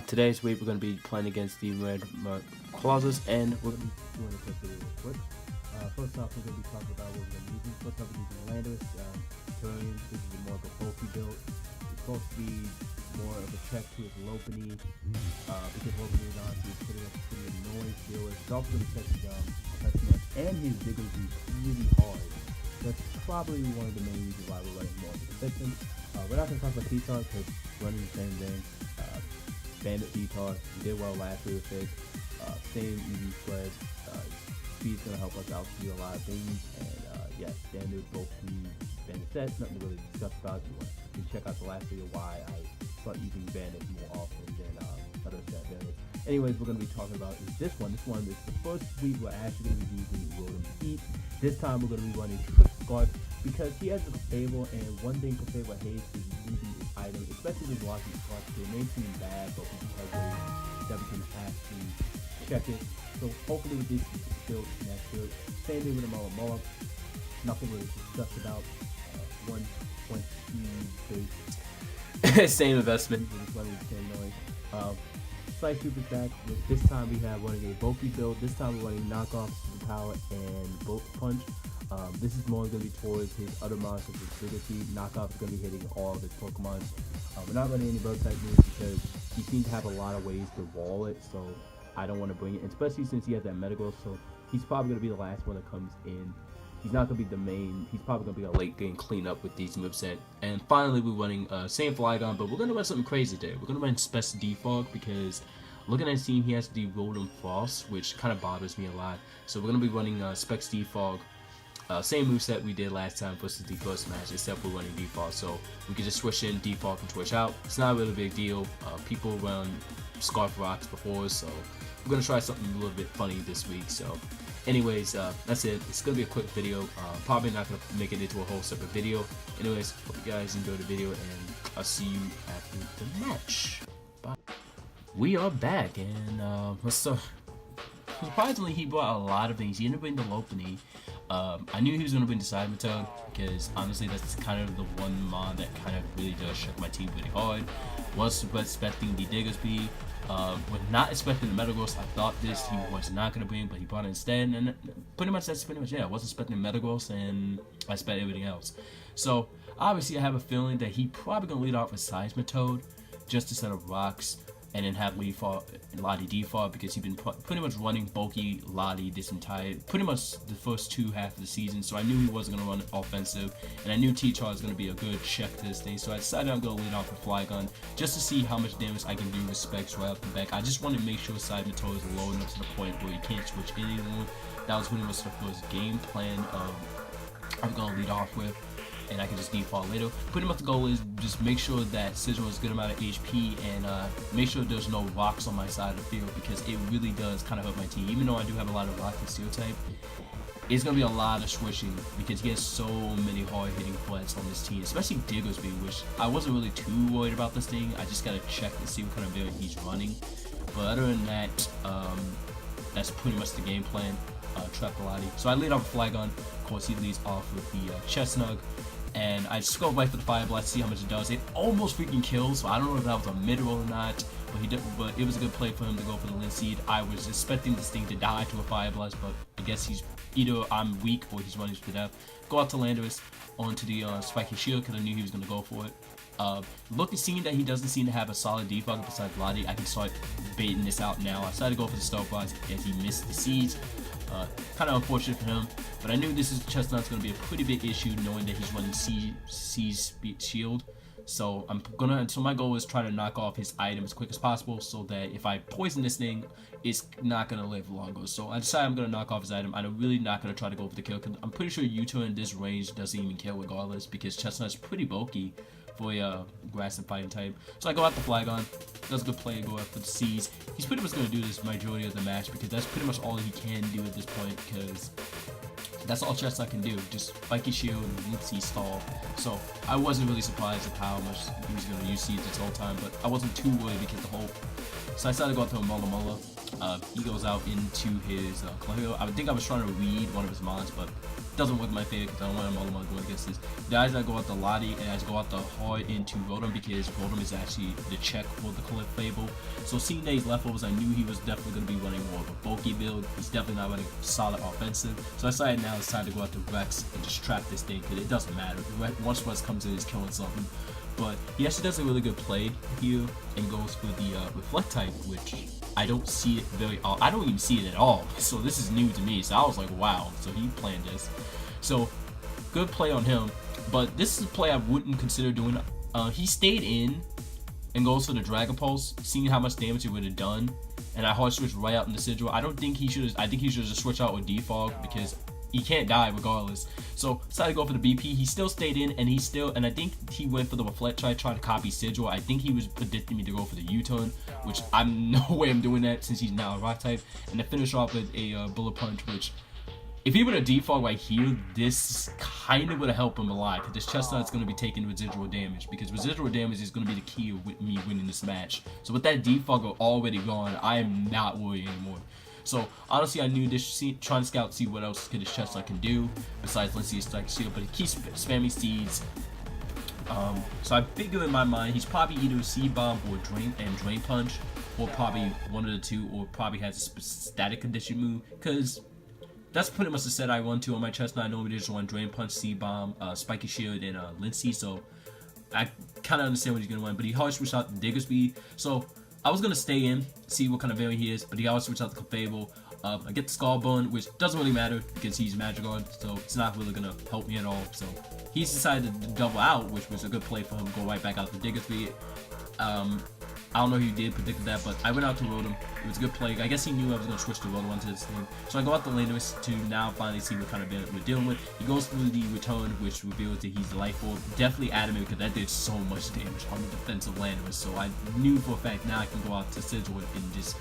Today's week we're going to be playing against the red Clawzter, and we're going to be doing a quick video real quick. First off, we're going to be talking about what we're going to be using. First off, we're using Landers, Turian. This is more of a bulky build. It's supposed to be more of a check to his Lopunny, because Lopunny is honestly pretty annoying to deal with. It's also going to check his Touchnuts, and his Diggers is really hard. That's probably one of the main reasons why we're running more consistent. We're not going to talk about T-Tar because running the same thing. Bandit T-Tar, we did well last week with it. Same EV spread. Speed's going to help us out to do a lot of things. And yes, standard both the bandit sets, nothing to really discuss about. You can check out the last video why I start using bandits more often than other set bandits. Anyways, we're going to be talking about is this one. This one is the first week we're actually going to be using Rotom Heat. This time we're going to be running Scizor because he has a stable, and one thing to say about Hayes is losing his item, especially with blocking spots. It may seem bad, but we have ways that we can actually check it. So hopefully with this build, that's good. Same thing with the Moa. Nothing really to discuss about. 1.2 base. Same investment. Slight super stack. This time we have running a bulky build. This time we're running knockoff, power, and bolt punch. This is more going to be towards his other monsters with bigger speed. Knockoff is going to be hitting all of his Pokemon. We're not running any bird type moves because he seems to have a lot of ways to wall it, so I don't want to bring it, especially since he has that Metagross, so he's probably going to be the last one that comes in. He's not going to be the main, he's probably going to be a late game cleanup with these moveset. And finally, we're running same Flygon, but we're going to run something crazy today. We're going to run Spec Defog because looking at his team, he has the Rotom Frost, which kind of bothers me a lot. So we're going to be running Spec Defog. Same moveset we did last time versus the first match, except we're running default, so we can just switch in default and switch out. It's not really a big deal. People run Scarf Rocks before, so we're gonna try something a little bit funny this week. So anyways, that's it. It's gonna be a quick video. Probably not gonna make it into a whole separate video. Anyways, hope you guys enjoyed the video, and I'll see you after the match. Bye. We are back, and let's start. Surprisingly, he brought a lot of things. He ended up bringing the Lopunny. I knew he was going to bring the Seismitoad because honestly that's kind of the one mod that kind of really does shock my team pretty hard. Was expecting the Digger Speed, was not expecting the Metagross. I thought this he was not going to bring, but he brought it instead, and pretty much that's pretty much it. I wasn't expecting Metagross, and I expected everything else. So obviously I have a feeling that he probably going to lead off with Seismitoad just to set up rocks, and then have Lottie default because he's been pretty much running bulky Lottie this entire, pretty much the first half of the season. So I knew he wasn't going to run offensive, and I knew T-Char was going to be a good check to this thing. So I decided I'm going to lead off with Flygon just to see how much damage I can do with specs right off the back. I just want to make sure Seismitoad is low enough to the point where you can't switch anymore. That was pretty much the first game plan I'm going to lead off with, and I can just default later. Pretty much the goal is just make sure that Scizor has a good amount of HP, and make sure there's no rocks on my side of the field, because it really does kind of hurt my team. Even though I do have a lot of rock and steel type, it's going to be a lot of switching because he has so many hard hitting threats on this team, especially Diggersby, which I wasn't really too worried about this thing. I just got to check and see what kind of variant he's running. But other than that, that's pretty much the game plan. Trap Lottie. So I lead off with Flygon. Of course, he leads off with the Chestnut. And I just go right for the Fire Blast, see how much it does. It almost freaking kills, so I don't know if that was a mid-roll or not, but but it was a good play for him to go for the Linseed. I was expecting this thing to die to a Fire Blast, but I guess he's either I'm weak or he's running to death. Go out to Landorus onto the Spiky Shield because I knew he was going to go for it. Seeing that he doesn't seem to have a solid defog besides Lottie, I can start baiting this out now. I decided to go for the Stealth Blast as he missed the Seeds. Kind of unfortunate for him, but I knew this Chestnut's going to be a pretty big issue, knowing that he's running C's Shield. So my goal is try to knock off his item as quick as possible, so that if I poison this thing, it's not going to live longer. So I decided I'm going to knock off his item. I'm really not going to try to go for the kill, because I'm pretty sure U-turn in this range doesn't even kill regardless, because Chestnut's pretty bulky for a grass and fighting type. So I go out the Flygon, does a good play, go after the Seas. He's pretty much going to do this majority of the match, because that's pretty much all he can do at this point, because that's all Chestnut can do, just Spiky Shield and Sea Stall. So I wasn't really surprised at how much he was going to use Seeds this whole time, but I wasn't too worried because so I decided to go out to a Mulla. He goes out into his Clawzter. I think I was trying to read one of his mods, but it doesn't work in my favor because I don't want him all going against this. The guys that go out the Lottie and I go out the hard into Rotom because Rotom is actually the check for the Clawzter. So seeing that he's leftovers, I knew he was definitely going to be running more of a bulky build. He's definitely not running solid offensive. So I decided now it's time to go out to Rex and just trap this thing because it doesn't matter. Once Rex comes in, he's killing something. But he actually does a really good play here and goes for the Reflect type, which I don't see it I don't even see it at all. So this is new to me. So I was like, wow. So he planned this. So good play on him. But this is a play I wouldn't consider doing. He stayed in and goes for the Dragon Pulse, seeing how much damage it would have done. And I hard switch right out in the Scizor. I think he should have just switched out with Defog because he can't die regardless. So decided to go for the BP. He still stayed in, and I think he went for the Reflect trying to copy Scizor. I think he was predicting me to go for the U-turn, which I'm no way I'm doing that since he's now a Rock type. And to finish off with a Bullet Punch, which if he would have defog right here, this kind of would have helped him a lot because this Chestnut's going to be taking residual damage because residual damage is going to be the key of me winning this match. So with that defog already gone, I am not worried anymore. So honestly, I knew this trying to scout, see what else this Chestnut can do besides let's see a Strike Shield, but he keeps spamming Seeds. So I figure in my mind he's probably either a Seed Bomb or Drain Punch, or probably one of the two, or probably has a static condition move because that's pretty much the set I run to on my Chestnut. I normally just run Drain Punch, Seed Bomb, Spiky Shield, and Lindsay. So I kind of understand what he's gonna run, but he hard switched out the Diggersby. So I was gonna stay in, see what kind of variant he is, but he always switched out the Clefable. I get the Skull Bun, which doesn't really matter because he's Magic Guard, so it's not really gonna help me at all. So he's decided to double out, which was a good play for him to go right back out to Diggersby. I don't know if he did predict that, but I went out to Rotom. It was a good play. I guess he knew I was going to switch to Rotom onto this thing. So I go out the Landorus to now finally see what kind of variant we're dealing with. He goes through the Return, which reveals that he's the Life Orb. Definitely adamant because that did so much damage on the defensive Landorus. So I knew for a fact now I can go out to Scizor and just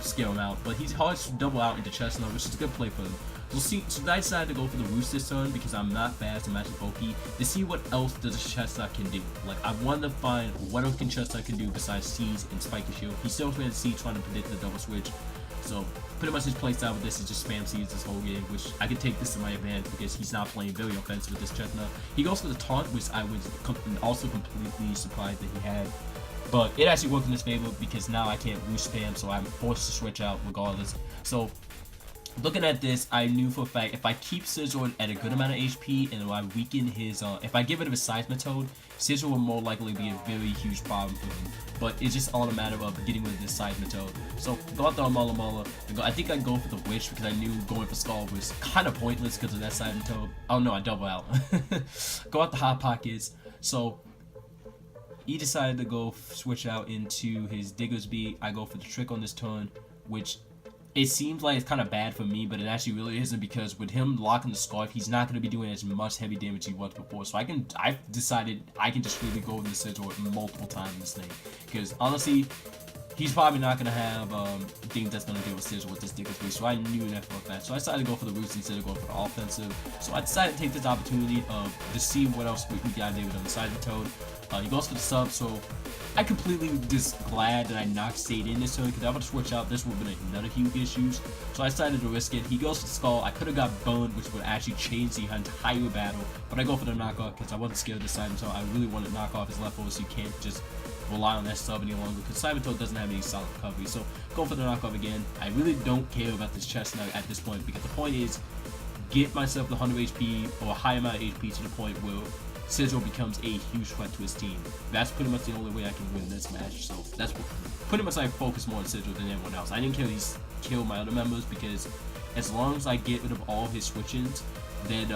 scale him out. But he's hard to double out into Chestnut, which is a good play for him. We'll see. So I decided to go for the Roost this turn because I'm not fast and matching bulky to see what else does a Chestnut can do. Like I wanted to find what else can Chestnut can do besides Seeds and Spiky Shield. He still playing Seeds trying to predict the double switch. So pretty much his playstyle with this is just spam Seeds this whole game, which I can take this to my advantage because he's not playing very offensive with this Chestnut. He goes for the Taunt, which I was also completely surprised that he had. But it actually worked in his favor because now I can't Roost spam, so I'm forced to switch out regardless. So looking at this, I knew for a fact if I keep Scizor at a good amount of HP and I weaken his, if I get rid of his Seismitoad, Scizor will more likely be a very huge problem for him. But it's just all a matter of getting rid of this Seismitoad. So go out there on Mulla. I think I go for the Witch because I knew going for Skull was kind of pointless because of that Seismitoad. Oh no, I double out. Go out the Hot Pockets. So he decided to go switch out into his Diggersby. I go for the Trick on this turn, which it seems like it's kind of bad for me, but it actually really isn't because with him locking the Scarf, he's not going to be doing as much heavy damage he was before. So I've decided I can just really go with the Scizor multiple times in this thing. Because honestly, he's probably not going to have things that's going to deal with Scizor with this Diggersby. So I knew that for a fact. So I decided to go for the Roost instead of going for the offensive. So I decided to take this opportunity to see what else we got there on the side of the Toad. He goes for the sub, so I completely just glad that I not stayed in this turn because I would switch out. This would have been another huge issues. So I decided to risk it. He goes for the Skull. I could have got burned, which would actually change the entire battle. But I go for the knockoff because I wasn't scared this time. So I really wanted to knock off his leftovers. So you can't just rely on that sub any longer because Cybertoad doesn't have any solid recovery. So go for the knockoff again. I really don't care about this Chestnut at this point because the point is get myself the 100 HP or a high amount of HP to the point where Scizor becomes a huge threat to his team. That's pretty much the only way I can win this match. So that's pretty much I focus more on Scizor than everyone else. I didn't kill my other members because as long as I get rid of all his switch-ins, then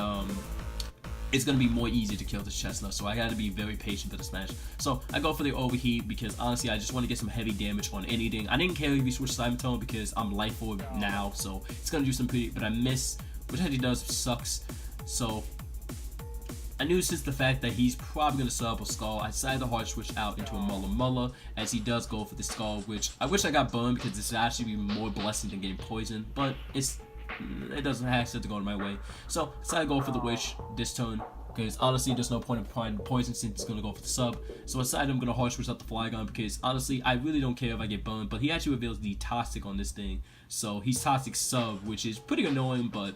it's gonna be more easy to kill this Chestnut. So I gotta be very patient for this match. So I go for the Overheat because honestly I just want to get some heavy damage on anything. I didn't care if he switched Cybertone because I'm Life Orb now, so it's gonna do some pretty. But I miss, which actually does sucks. So I knew since the fact that he's probably going to sub a Skull, I decided to hard switch out into a Mulla as he does go for the Skull, which I wish I got burned because this would actually be more blessing than getting poisoned, but it doesn't have to go my way. So I decided to go for the Wish this turn. because honestly there's no point in applying poison since it's going to go for the sub. So I decided I'm going to hard switch out the Flygon because honestly I really don't care if I get burned, but he actually reveals the Toxic on this thing, so he's Toxic sub, which is pretty annoying, but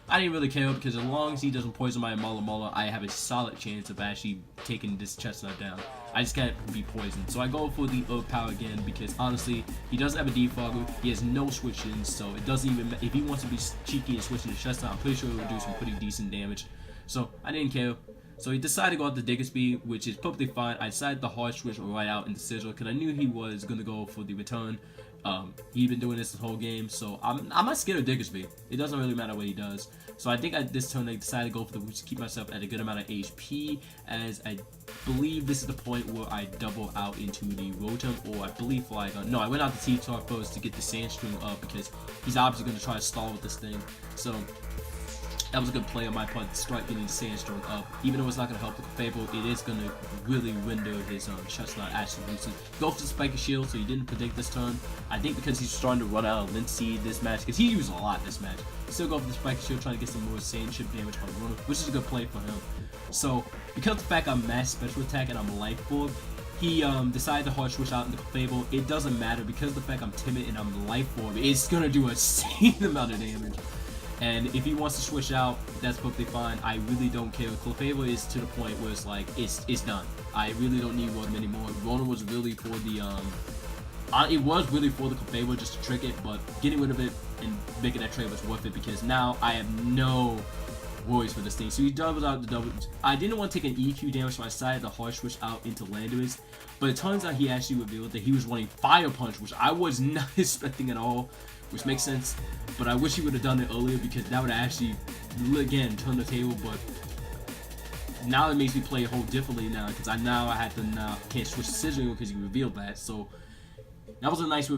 I didn't really care because as long as he doesn't poison my Mola, I have a solid chance of actually taking this Chestnut down. I just can't be poisoned. So I go for the Earth Power again because honestly, he doesn't have a defogger, he has no switch-ins, so it doesn't even matter. If he wants to be cheeky and switch into Chestnut, I'm pretty sure it will do some pretty decent damage. So I didn't care. So he decided to go out the Digger Speed, which is perfectly fine. I decided to hard switch right out into Scizor because I knew he was going to go for the return. He's been doing this the whole game, so I'm not scared of Digger Speed. It doesn't really matter what he does. So I think at this turn I decided to go for the Roots to keep myself at a good amount of HP, as I believe this is the point where I double out into the Rotom, or I believe Flygon. No, I went out the T-Tar first to get the Sandstream up because he's obviously going to try to stall with this thing. So that was a good play on my part to start getting the Sandstorm up. Even though it's not going to help the Clefable, it is going to really render his Chestnut actually loses. Go for the Spiky Shield, so he didn't predict this turn. I think because he's starting to run out of Linseed this match, because he used a lot this match. Still go for the Spiky Shield, trying to get some more Sand Chip damage on Rotom, which is a good play for him. So, because of the fact I'm Mass Special Attack and I'm Life Orb, he decided to hard switch out into Clefable. It doesn't matter because of the fact I'm Timid and I'm Life Orb, it's going to do a insane amount of damage. And if he wants to switch out, that's perfectly fine. I really don't care. Clefable is to the point where it's like, it's done. I really don't need Rotom anymore. Rotom was really for the, it was really for the Clefable just to trick it, but getting rid of it and making that trade was worth it because now I have no worries for this thing. So he doubles out the double. I didn't want to take an EQ damage, so I decided to hard switch out into Landorus. But it turns out he actually revealed that he was running Fire Punch, which I was not expecting at all, which makes sense. But I wish he would have done it earlier because that would actually, again, turn the table. But now it makes me play a whole differently now because I can't switch to Scizor because he revealed that. So that was a nice,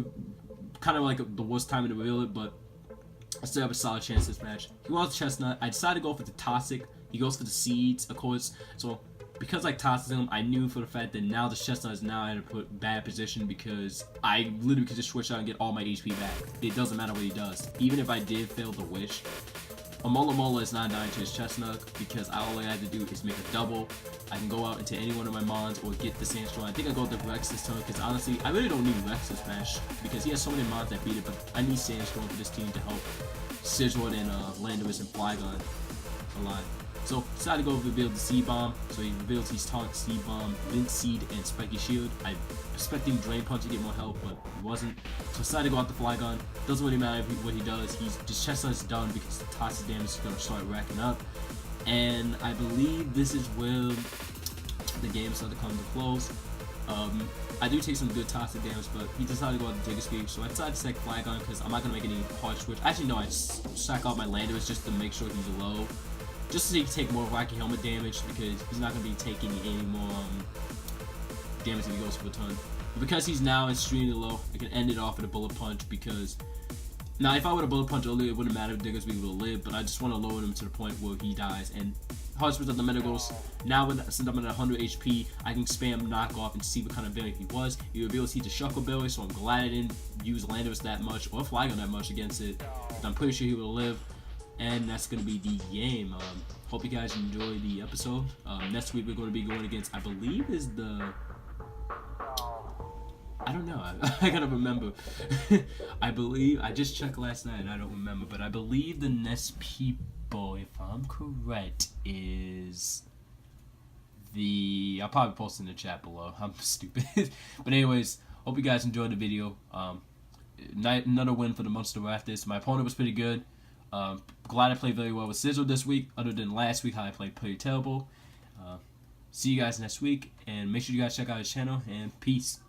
kind of like the worst time to reveal it, but I still have a solid chance this match. He wants Chestnut. I decided to go for the Toxic. He goes for the Seeds, of course. So because I tossed him, I knew for the fact that now the Chestnut is now in a bad position because I literally could just switch out and get all my HP back. It doesn't matter what he does. Even if I did fail the Wish, a Mola is not dying to his Chestnut because all I had to do is make a double. I can go out into any one of my Mons or get the Sandstorm. I think I go with the Rex this turn because honestly, I really don't need Rex this match because he has so many Mons that beat it, but I need Sandstorm for this team to help Scizor and Landorus and Flygon a lot. So decided to go reveal the C-Bomb. So he reveals he's Taunt, C-Bomb, Linseed, and Spiky Shield. I expecting Drain Punch to get more help, but he wasn't. So decided to go out the Flygon. Doesn't really matter what he does. He's just Chestnut's done because the toxic damage is gonna start racking up. And I believe this is where the game started to come to close. I do take some good toxic damage, but he decided to go out the Digger Speed, so I decided to sack Flygon because I'm not going to make any hard switch. Actually, no, I sack out my Landorus just to make sure he's low. Just so he can take more Rocky Helmet damage because he's not going to be taking any more damage if he goes for a ton. But because he's now extremely low, I can end it off with a Bullet Punch because... Now, if I would have Bullet Punch earlier, it wouldn't matter if Digger Speed would have lived, but I just want to lower him to the point where he dies. And hard switch at the Metagross. Now, since I'm at 100 HP, I can spam Knockoff and see what kind of berry he was. He reveals he's a Shuckle Berry, so I'm glad I didn't use Landorus that much or Flygon that much against it. But I'm pretty sure he would have lived. And that's going to be the game. Hope you guys enjoy the episode. Next week, we're going to be going against, I believe, is the... I don't know. I gotta remember. I believe... I just checked last night and I don't remember. But I believe the next people, if I'm correct, is... I'll probably post in the chat below. I'm stupid. But anyways, hope you guys enjoyed the video. Another win for the Monster Raptors. My opponent was pretty good. Glad I played very well with Scizor this week, other than last week how I played pretty terrible. See you guys next week, and make sure you guys check out his channel, and peace.